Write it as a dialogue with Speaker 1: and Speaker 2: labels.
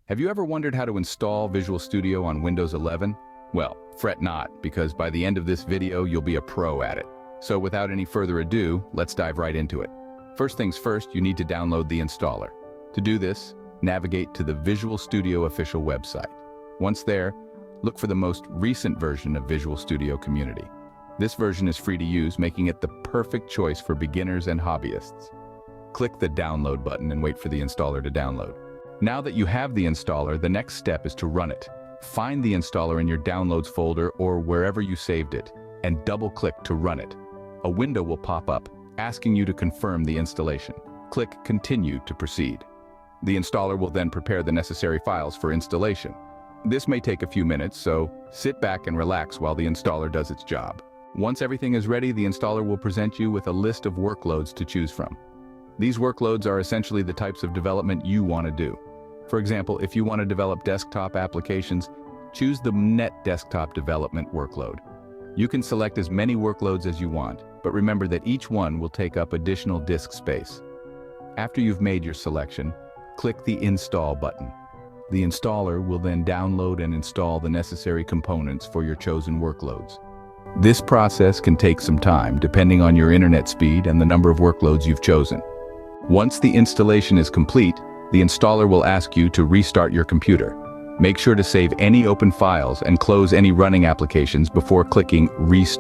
Speaker 1: Have you ever wondered how to install Visual Studio on Windows 11? Well, fret not, because by the end of this video, you'll be a pro at it. So without any further ado, let's dive right into it. First things first, you need to download the installer. To do this, navigate to the Visual Studio official website. Once there, look for the most recent version of Visual Studio Community. This version is free to use, making it the perfect choice for beginners and hobbyists. Click the download button and wait for the installer to download. Now that you have the installer, the next step is to run it. Find the installer in your downloads folder or wherever you saved it, and double-click to run it. A window will pop up, asking you to confirm the installation. Click Continue to proceed. The installer will then prepare the necessary files for installation. This may take a few minutes, so sit back and relax while the installer does its job. Once everything is ready, the installer will present you with a list of workloads to choose from. These workloads are essentially the types of development you want to do. For example, if you want to develop desktop applications, choose the Net Desktop Development workload. You can select as many workloads as you want, but remember that each one will take up additional disk space. After you've made your selection, click the Install button. The installer will then download and install the necessary components for your chosen workloads. This process can take some time, depending on your internet speed and the number of workloads you've chosen. Once the installation is complete, the installer will ask you to restart your computer. Make sure to save any open files and close any running applications before clicking Restart.